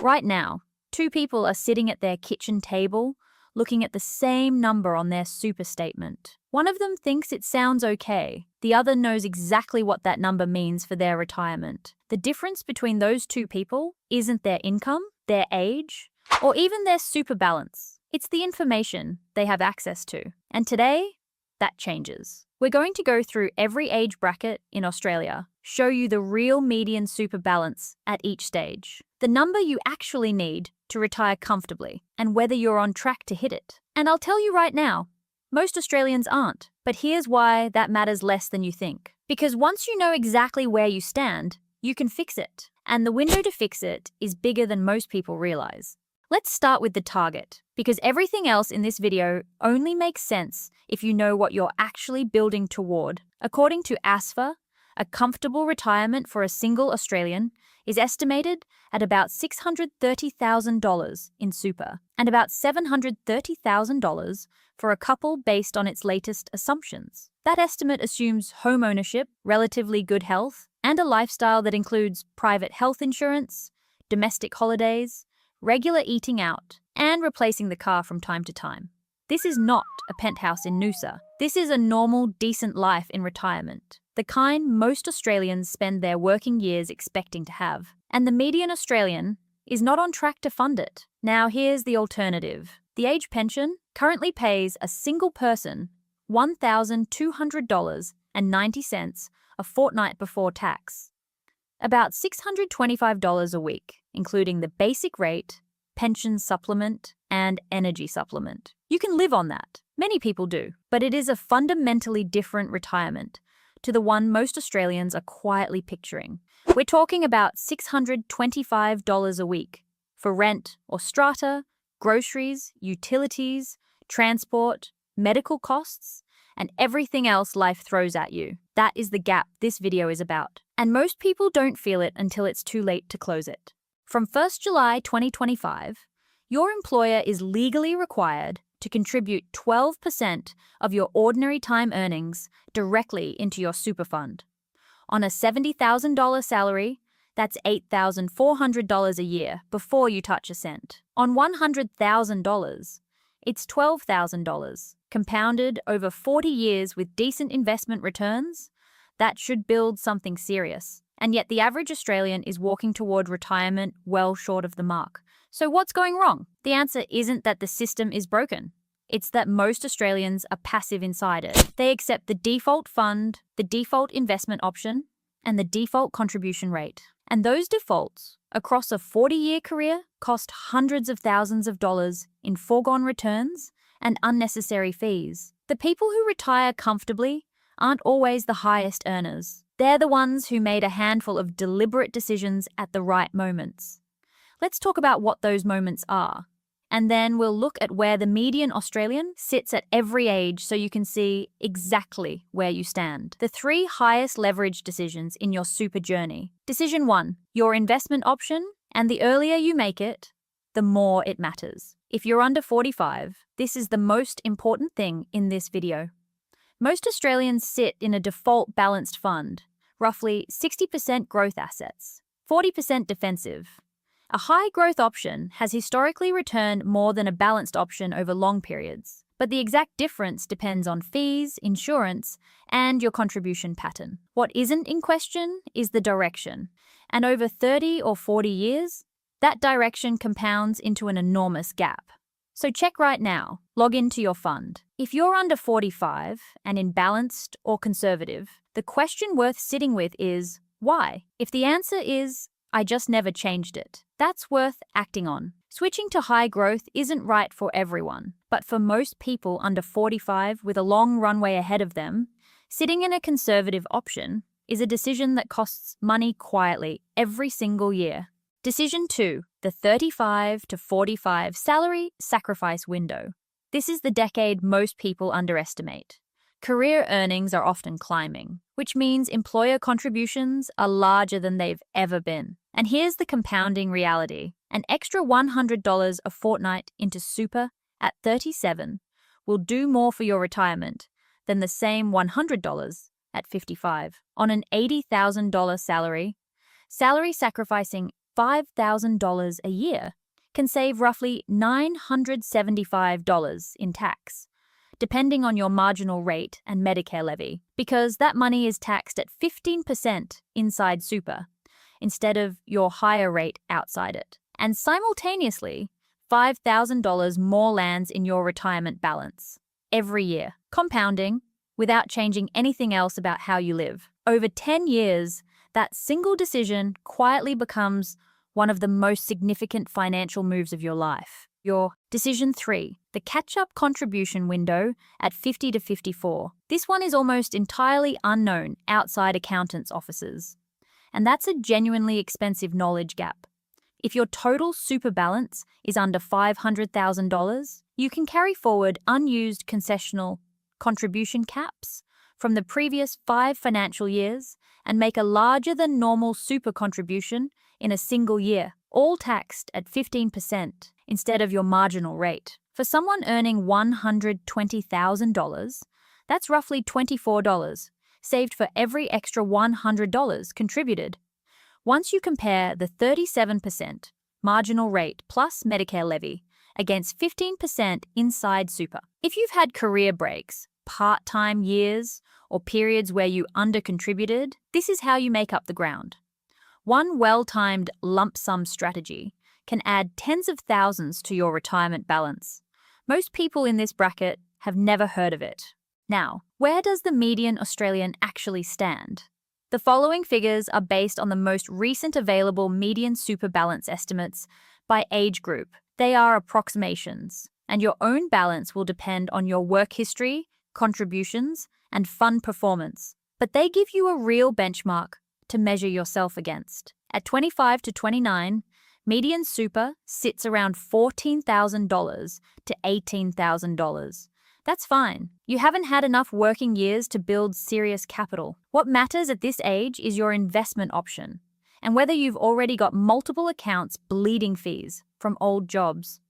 Right now, two people are sitting at their kitchen table, looking at the same number on their super statement. One of them thinks it sounds okay. The other knows exactly what that number means for their retirement. The difference between those two people isn't their income, their age, or even their super balance. It's the information they have access to. And today, that changes. We're going to go through every age bracket in Australia, show you the real median super balance at each stage, the number you actually need to retire comfortably, and whether you're on track to hit it. And I'll tell you right now, most Australians aren't. But here's why that matters less than you think. Because once you know exactly where you stand, you can fix it. And the window to fix it is bigger than most people realize. Let's start with the target, because everything else in this video only makes sense if you know what you're actually building toward. According to ASFA, a comfortable retirement for a single Australian is estimated at about $630,000 in super, and about $730,000 for a couple based on its latest assumptions. That estimate assumes home ownership, relatively good health, and a lifestyle that includes private health insurance, domestic holidays, regular eating out, and replacing the car from time to time. This is not a penthouse in Noosa. This is a normal, decent life in retirement, the kind most Australians spend their working years expecting to have. And the median Australian is not on track to fund it. Now here's the alternative. The age pension currently pays a single person $1,200.90 a fortnight before tax, about $625 a week, including the basic rate, pension supplement, and energy supplement. You can live on that. Many people do, but it is a fundamentally different retirement to the one most Australians are quietly picturing. We're talking about $625 a week for rent or strata, groceries, utilities, transport, medical costs, and everything else life throws at you. That is the gap this video is about. And most people don't feel it until it's too late to close it. From 1st July 2025, your employer is legally required to contribute 12% of your ordinary time earnings directly into your super fund. On a $70,000 salary, that's $8,400 a year before you touch a cent. On $100,000, it's $12,000. Compounded over 40 years with decent investment returns, that should build something serious. And yet the average Australian is walking toward retirement well short of the mark. So what's going wrong? The answer isn't that the system is broken. It's that most Australians are passive inside it. They accept the default fund, the default investment option, and the default contribution rate. And those defaults, across a 40-year career, cost hundreds of thousands of dollars in foregone returns and unnecessary fees. The people who retire comfortably aren't always the highest earners. They're the ones who made a handful of deliberate decisions at the right moments. Let's talk about what those moments are, and then we'll look at where the median Australian sits at every age so you can see exactly where you stand. The 3 highest leverage decisions in your super journey. Decision 1, your investment option, and the earlier you make it, the more it matters. If you're under 45, this is the most important thing in this video. Most Australians sit in a default balanced fund, roughly 60% growth assets, 40% defensive. A high growth option has historically returned more than a balanced option over long periods, but the exact difference depends on fees, insurance, and your contribution pattern. What isn't in question is the direction, and over 30 or 40 years, that direction compounds into an enormous gap. So check right now, log into your fund. If you're under 45 and in balanced or conservative, the question worth sitting with is, why? If the answer is, I just never changed it, that's worth acting on. Switching to high growth isn't right for everyone, but for most people under 45 with a long runway ahead of them, sitting in a conservative option is a decision that costs money quietly every single year. Decision 2, the 35 to 45 salary sacrifice window. This is the decade most people underestimate. Career earnings are often climbing, which means employer contributions are larger than they've ever been. And here's the compounding reality. An extra $100 a fortnight into super at 37 will do more for your retirement than the same $100 at 55. On an $80,000 salary sacrificing $5,000 a year can save roughly $975 in tax, depending on your marginal rate and Medicare levy, because that money is taxed at 15% inside super, instead of your higher rate outside it. And simultaneously, $5,000 more lands in your retirement balance every year, compounding without changing anything else about how you live. Over 10 years, that single decision quietly becomes one of the most significant financial moves of your life. Your decision 3, the catch-up contribution window at 50 to 54. This one is almost entirely unknown outside accountants' offices. And that's a genuinely expensive knowledge gap. If your total super balance is under $500,000, you can carry forward unused concessional contribution caps from the previous 5 financial years and make a larger than normal super contribution in a single year, all taxed at 15% instead of your marginal rate. For someone earning $120,000, that's roughly $24 saved for every extra $100 contributed. Once you compare the 37% marginal rate plus Medicare levy against 15% inside super. If you've had career breaks, part-time years, or periods where you undercontributed, this is how you make up the ground. One well-timed lump sum strategy can add tens of thousands to your retirement balance. Most people in this bracket have never heard of it. Now, where does the median Australian actually stand? The following figures are based on the most recent available median super balance estimates by age group. They are approximations, and your own balance will depend on your work history, contributions, and fund performance. But they give you a real benchmark to measure yourself against. At 25 to 29, median super sits around $14,000 to $18,000. That's fine. You haven't had enough working years to build serious capital. What matters at this age is your investment option, and whether you've already got multiple accounts bleeding fees from old jobs.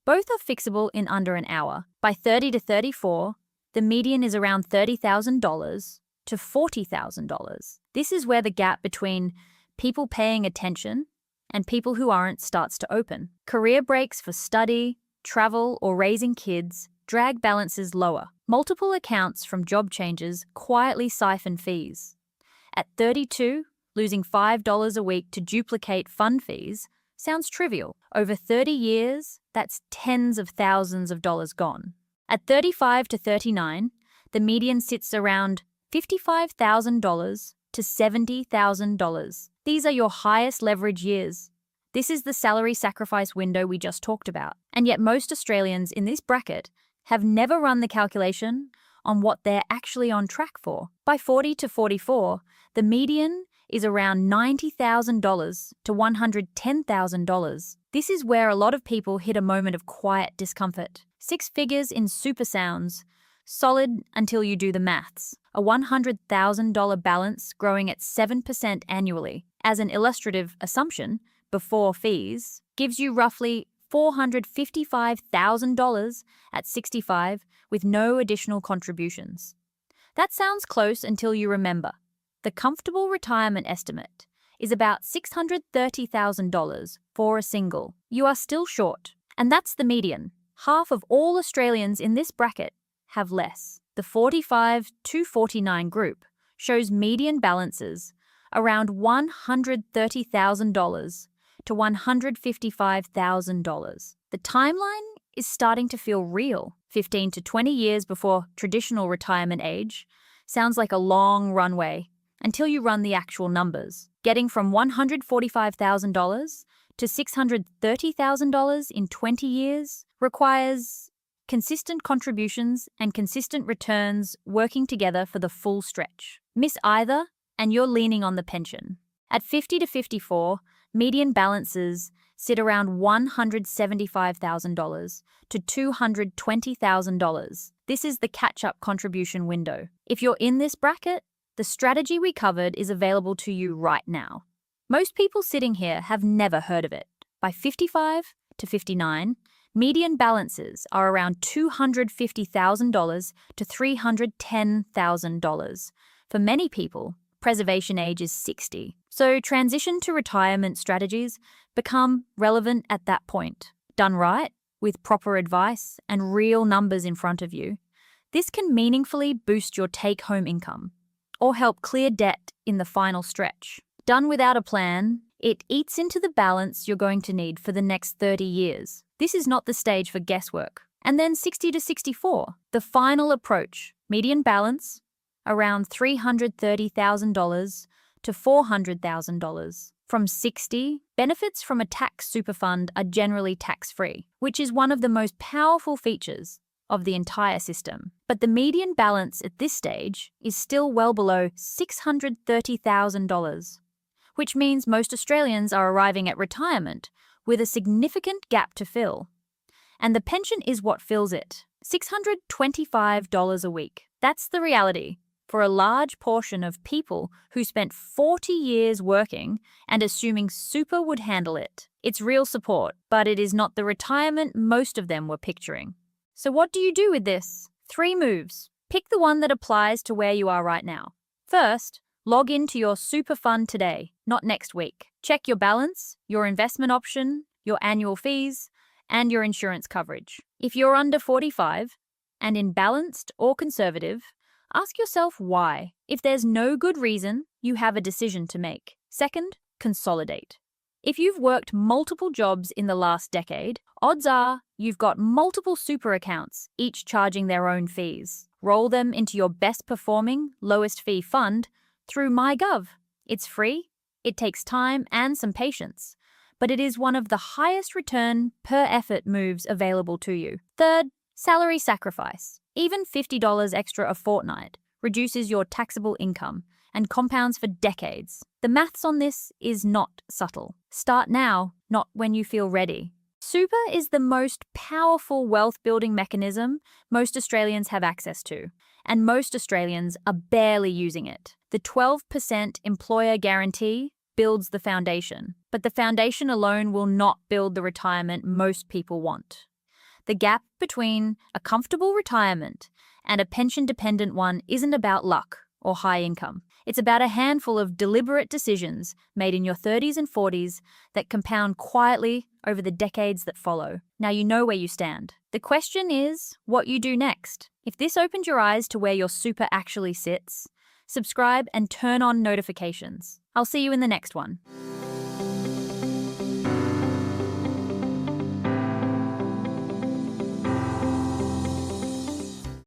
Both are fixable in under an hour. By 30 to 34, the median is around $30,000 to $40,000. This is where the gap between people paying attention and people who aren't starts to open. Career breaks for study, travel, or raising kids drag balances lower. Multiple accounts from job changes quietly siphon fees. At 32, losing $5 a week to duplicate fund fees sounds trivial. Over 30 years, that's tens of thousands of dollars gone. At 35 to 39, the median sits around $55,000 to $70,000. These are your highest leverage years. This is the salary sacrifice window we just talked about. And yet most Australians in this bracket have never run the calculation on what they're actually on track for. By 40 to 44, the median is around $90,000 to $110,000. This is where a lot of people hit a moment of quiet discomfort. 6 figures in super sounds solid until you do the maths. A $100,000 balance growing at 7% annually, as an illustrative assumption, before fees, gives you roughly $455,000 at 65 with no additional contributions. That sounds close until you remember. The comfortable retirement estimate is about $630,000 for a single. You are still short, and that's the median. Half of all Australians in this bracket have less. The 45 to 49 group shows median balances around $130,000 to $155,000. The timeline is starting to feel real. 15 to 20 years before traditional retirement age sounds like a long runway until you run the actual numbers. Getting from $145,000 to $630,000 in 20 years requires consistent contributions and consistent returns working together for the full stretch. Miss either, and you're leaning on the pension. At 50 to 54, median balances sit around $175,000 to $220,000. This is the catch-up contribution window. If you're in this bracket, the strategy we covered is available to you right now. Most people sitting here have never heard of it. By 55 to 59, median balances are around $250,000 to $310,000. For many people, preservation age is 60. So transition to retirement strategies become relevant at that point. Done right, with proper advice and real numbers in front of you, this can meaningfully boost your take-home income or help clear debt in the final stretch. Done without a plan, it eats into the balance you're going to need for the next 30 years. This is not the stage for guesswork. And then 60 to 64, the final approach, median balance, around $330,000 to $400,000. From 60, benefits from a tax super fund are generally tax-free, which is one of the most powerful features of the entire system. But the median balance at this stage is still well below $630,000, which means most Australians are arriving at retirement with a significant gap to fill. And the pension is what fills it. $625 a week. That's the reality for a large portion of people who spent 40 years working and assuming super would handle it. It's real support, but it is not the retirement most of them were picturing. So what do you do with this? 3 moves. Pick the one that applies to where you are right now. First, log into your super fund today, not next week. Check your balance, your investment option, your annual fees, and your insurance coverage. If you're under 45 and in balanced or conservative, ask yourself why. If there's no good reason, you have a decision to make. Second, consolidate. If you've worked multiple jobs in the last decade, odds are you've got multiple super accounts, each charging their own fees. Roll them into your best performing, lowest fee fund through MyGov. It's free, it takes time and some patience, but it is one of the highest return per effort moves available to you. Third, salary sacrifice. Even $50 extra a fortnight reduces your taxable income and compounds for decades. The maths on this is not subtle. Start now, not when you feel ready. Super is the most powerful wealth-building mechanism most Australians have access to, and most Australians are barely using it. The 12% employer guarantee builds the foundation, but the foundation alone will not build the retirement most people want. The gap between a comfortable retirement and a pension-dependent one isn't about luck or high income. It's about a handful of deliberate decisions made in your 30s and 40s that compound quietly over the decades that follow. Now you know where you stand. The question is what you do next. If this opened your eyes to where your super actually sits, subscribe and turn on notifications. I'll see you in the next one.